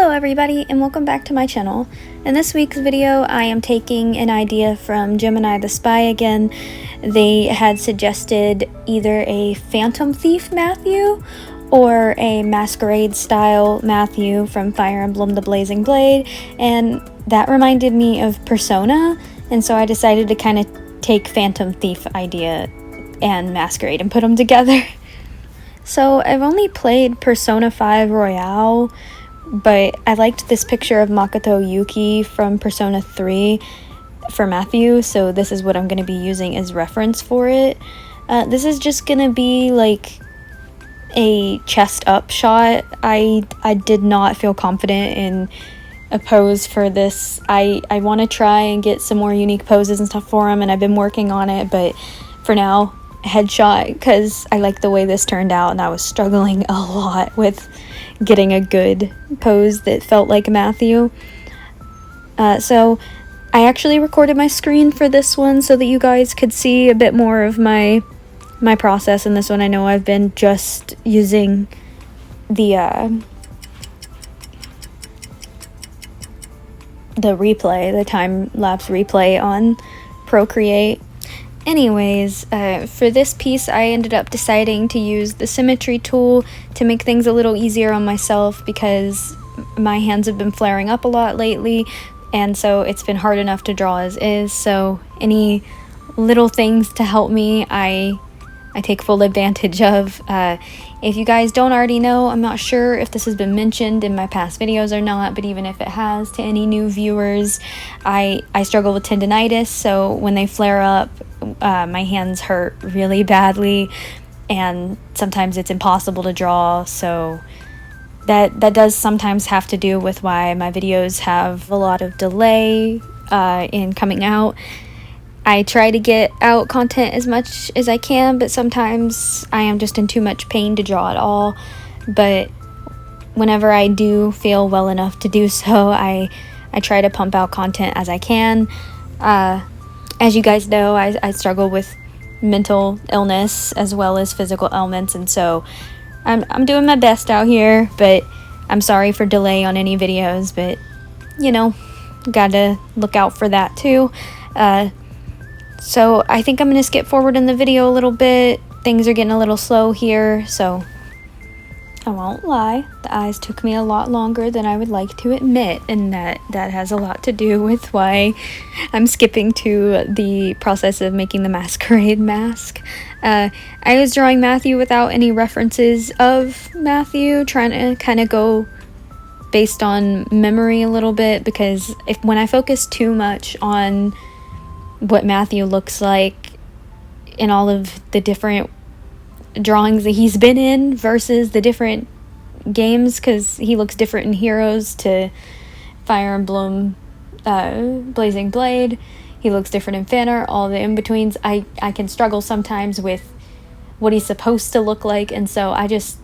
Hello everybody and welcome back to my channel. In this week's video I am taking an idea from Gemini the Spy again. They had suggested either a Phantom Thief Matthew or a Masquerade style Matthew from Fire Emblem the Blazing Blade, and that reminded me of Persona, and so I decided to kind of take Phantom Thief idea and Masquerade and put them together. So I've only played Persona 5 Royale, but I liked this picture of Makoto Yuki from Persona 3 for Matthew, so this is what I'm going to be using as reference for it. This is just going to be like a chest up shot. I did not feel confident in a pose for this. I want to try and get some more unique poses and stuff for him, and I've been working on it, but for now, headshot, because I like the way this turned out, and I was struggling a lot with getting a good pose that felt like Matthew. So I actually recorded my screen for this one so that you guys could see a bit more of my process in this one. I know I've been just using the replay, the time-lapse replay on Procreate. Anyways, for this piece I ended up deciding to use the symmetry tool to make things a little easier on myself because my hands have been flaring up a lot lately, and so it's been hard enough to draw as is, so any little things to help me I take full advantage of. If you guys don't already know, I'm not sure if this has been mentioned in my past videos or not, but even if it has, to any new viewers, I struggle with tendinitis, so when they flare up, my hands hurt really badly, and sometimes it's impossible to draw, so that does sometimes have to do with why my videos have a lot of delay in coming out. I try to get out content as much as I can, but sometimes I am just in too much pain to draw at all. But whenever I do feel well enough to do so, I try to pump out content as I can. As you guys know, I struggle with mental illness as well as physical ailments, and so I'm doing my best out here, but I'm sorry for delay on any videos, but you know, gotta look out for that too. So I think I'm going to skip forward in the video a little bit. Things are getting a little slow here, so I won't lie. The eyes took me a lot longer than I would like to admit, and that has a lot to do with why I'm skipping to the process of making the masquerade mask. I was drawing Matthew without any references of Matthew, trying to kind of go based on memory a little bit, because when I focus too much on what Matthew looks like in all of the different drawings that he's been in versus the different games, because he looks different in Heroes to Fire Emblem Blazing Blade, he looks different in Fan Art, all the in-betweens. I can struggle sometimes with what he's supposed to look like, and so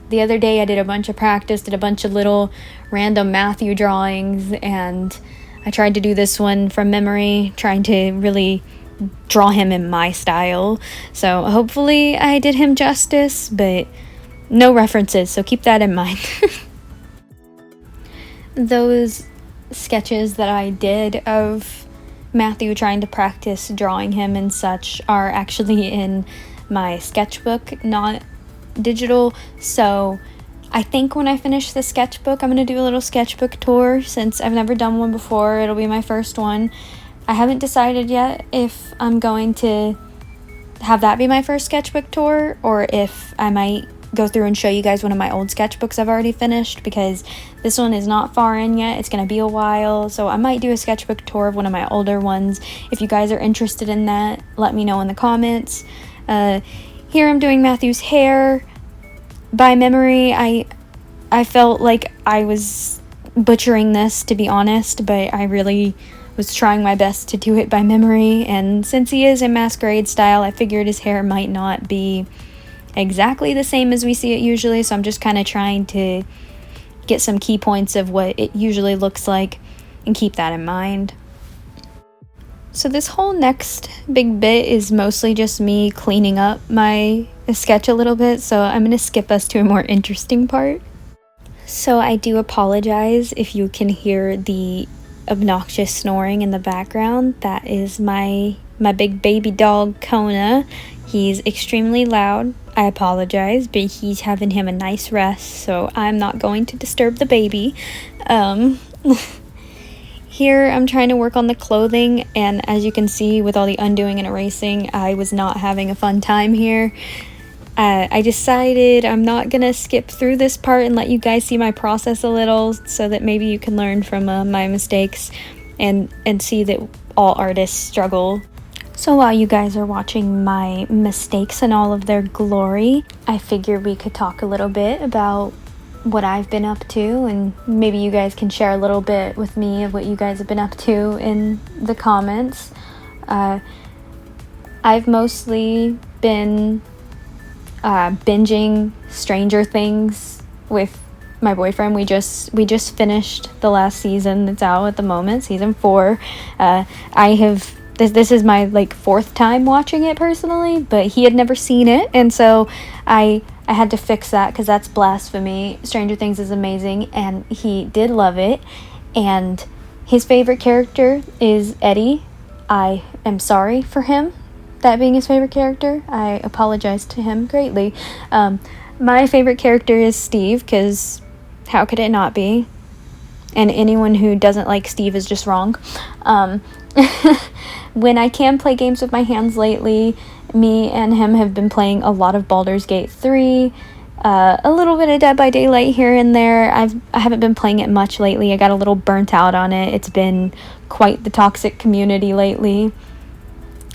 the other day I did a bunch of practice, did a bunch of little random Matthew drawings, and I tried to do this one from memory, trying to really draw him in my style. So hopefully I did him justice, but no references, so keep that in mind. Those sketches that I did of Matthew trying to practice drawing him and such are actually in my sketchbook, not digital, so I think when I finish the sketchbook, I'm going to do a little sketchbook tour. Since I've never done one before, it'll be my first one. I haven't decided yet if I'm going to have that be my first sketchbook tour, or if I might go through and show you guys one of my old sketchbooks I've already finished, because this one is not far in yet. It's going to be a while, so I might do a sketchbook tour of one of my older ones. If you guys are interested in that, let me know in the comments. Here I'm doing Matthew's hair. By memory, I felt like I was butchering this, to be honest, but I really was trying my best to do it by memory, and since he is in Masquerade style, I figured his hair might not be exactly the same as we see it usually, so I'm just kind of trying to get some key points of what it usually looks like and keep that in mind. So this whole next big bit is mostly just me cleaning up my sketch a little bit, so I'm going to skip us to a more interesting part. So I do apologize if you can hear the obnoxious snoring in the background. That is my big baby dog Kona. He's extremely loud. I apologize, but he's having him a nice rest, so I'm not going to disturb the baby. Here I'm trying to work on the clothing, and as you can see with all the undoing and erasing, I was not having a fun time here. I decided I'm not gonna skip through this part and let you guys see my process a little, so that maybe you can learn from my mistakes and see that all artists struggle. So while you guys are watching my mistakes in all of their glory, I figured we could talk a little bit about what I've been up to, and maybe you guys can share a little bit with me of what you guys have been up to in the comments. I've mostly been binging Stranger Things with my boyfriend. We just finished the last season that's out at the moment, season 4. This is my like 4th time watching it personally, but he had never seen it, and so I had to fix that because that's blasphemy. Stranger Things is amazing, and he did love it, and his favorite character is Eddie. I am sorry for him, that being his favorite character. I apologize to him greatly. My favorite character is Steve, because how could it not be? And anyone who doesn't like Steve is just wrong. When I can play games with my hands lately, me and him have been playing a lot of Baldur's Gate 3, a little bit of Dead by Daylight here and there. I haven't been playing it much lately. I got a little burnt out on it. It's been quite the toxic community lately.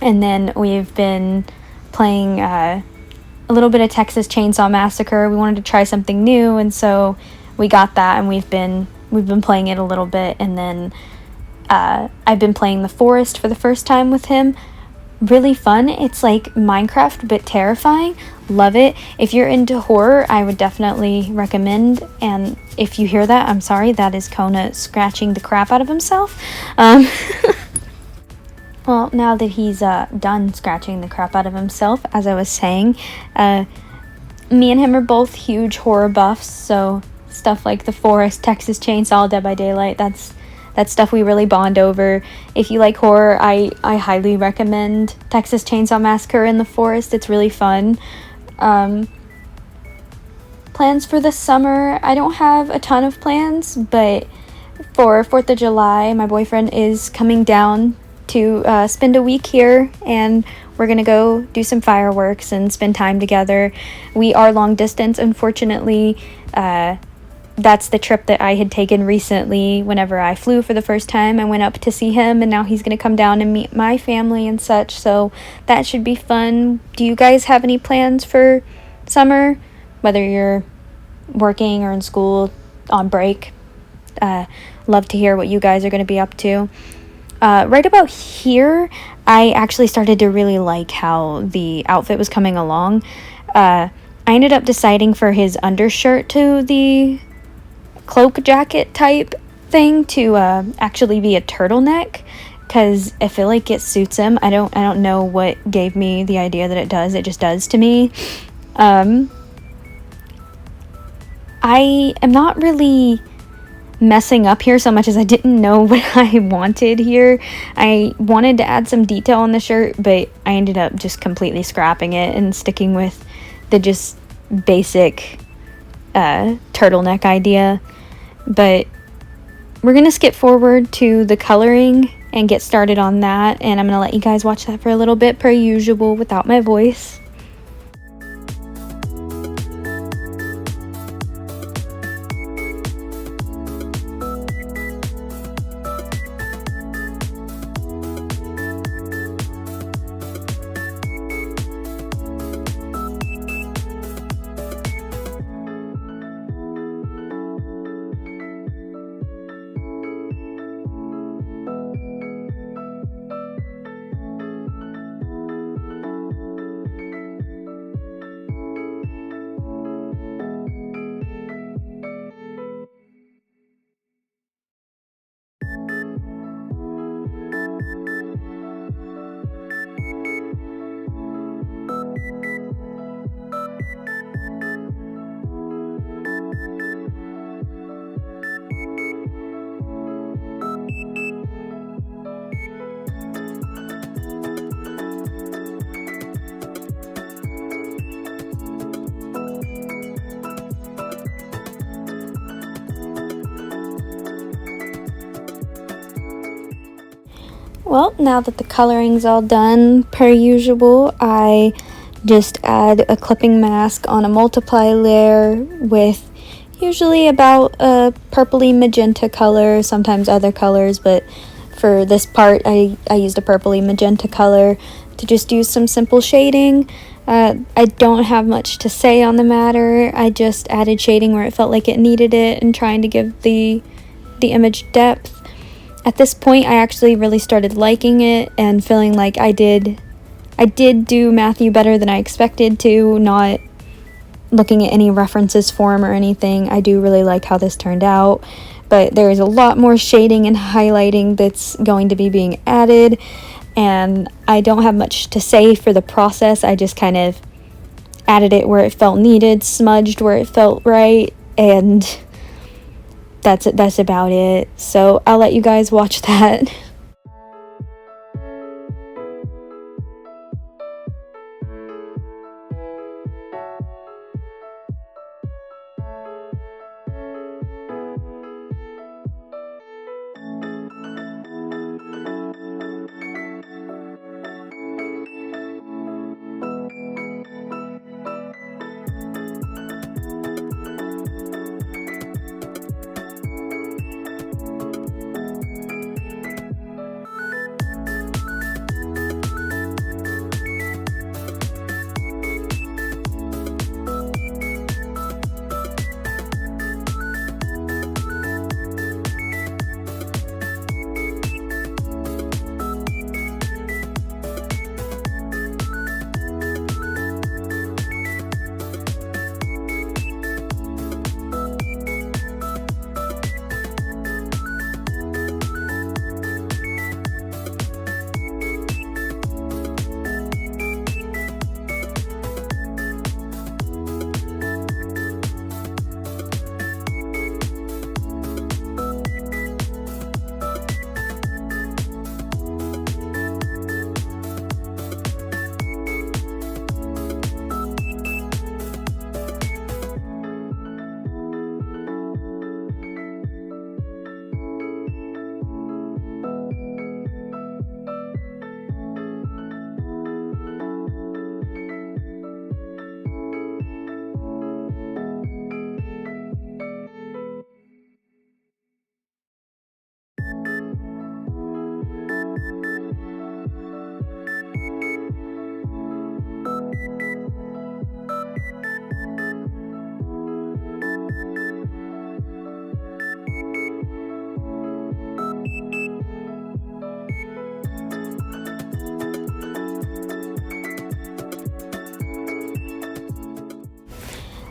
And then we've been playing a little bit of Texas Chainsaw Massacre. We wanted to try something new, and so we got that, and we've been playing it a little bit. And then I've been playing The Forest for the first time with him. Really fun. It's like Minecraft but terrifying. Love it. If you're into horror, I would definitely recommend. And if you hear that, I'm sorry, that is Kona scratching the crap out of himself. Well, now that he's done scratching the crap out of himself, as I was saying, me and him are both huge horror buffs, so stuff like The Forest, Texas Chainsaw, Dead by Daylight, that's stuff we really bond over. If you like horror, I highly recommend Texas Chainsaw Massacre and The Forest. It's really fun. Plans for the summer, I don't have a ton of plans, but for 4th of July, my boyfriend is coming down to spend a week here, and we're gonna go do some fireworks and spend time together. We are long distance, unfortunately. That's the trip that I had taken recently. Whenever I flew for the first time, I went up to see him, and now he's gonna come down and meet my family and such, so that should be fun. Do you guys have any plans for summer, whether you're working or in school, on break? Love to hear what you guys are gonna be up to. Right about here, I actually started to really like how the outfit was coming along. I ended up deciding for his undershirt to the cloak jacket type thing to actually be a turtleneck, because I feel like it suits him. I don't know what gave me the idea that it does. It just does to me. I am not really messing up here so much as I didn't know what I wanted here. I wanted to add some detail on the shirt, but I ended up just completely scrapping it and sticking with the just basic turtleneck idea. But we're gonna skip forward to the coloring and get started on that, and I'm gonna let you guys watch that for a little bit per usual without my voice. Well, now that the coloring's all done, per usual, I just add a clipping mask on a multiply layer with usually about a purpley magenta color, sometimes other colors, but for this part I used a purpley magenta color to just do some simple shading. I don't have much to say on the matter. I just added shading where it felt like it needed it and trying to give the image depth. At this point, I actually really started liking it and feeling like I did do Matthew better than I expected to, not looking at any references for him or anything. I do really like how this turned out, but there is a lot more shading and highlighting that's going to be being added, and I don't have much to say for the process. I just kind of added it where it felt needed, smudged where it felt right, and that's about it. So I'll let you guys watch that.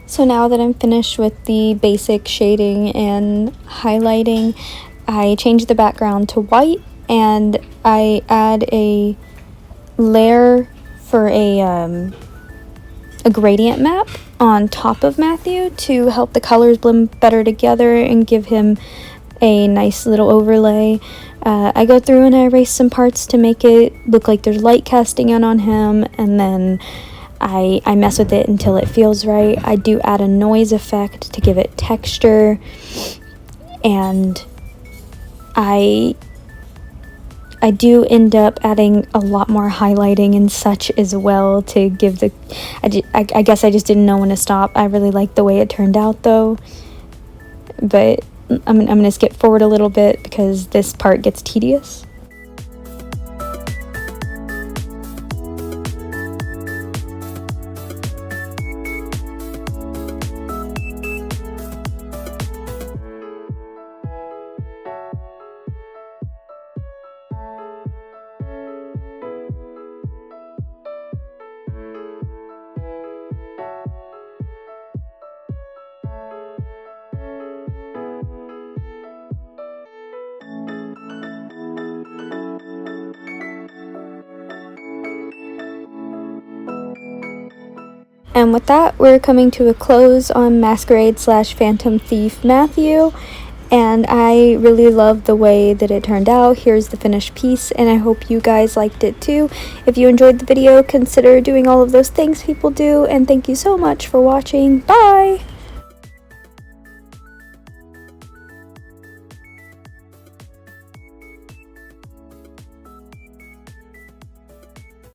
So now that I'm finished with the basic shading and highlighting, I change the background to white and I add a layer for a gradient map on top of Matthew to help the colors blend better together and give him a nice little overlay. I go through and I erase some parts to make it look like there's light casting in on him, and then I mess with it until it feels right. I do add a noise effect to give it texture, and I do end up adding a lot more highlighting and such as well to give the... I guess I just didn't know when to stop. I really like the way it turned out though, but I'm gonna skip forward a little bit because this part gets tedious. And with that, we're coming to a close on Masquerade / Phantom Thief Matthew, and I really love the way that it turned out. Here's the finished piece, and I hope you guys liked it too. If you enjoyed the video, consider doing all of those things people do, and thank you so much for watching. Bye!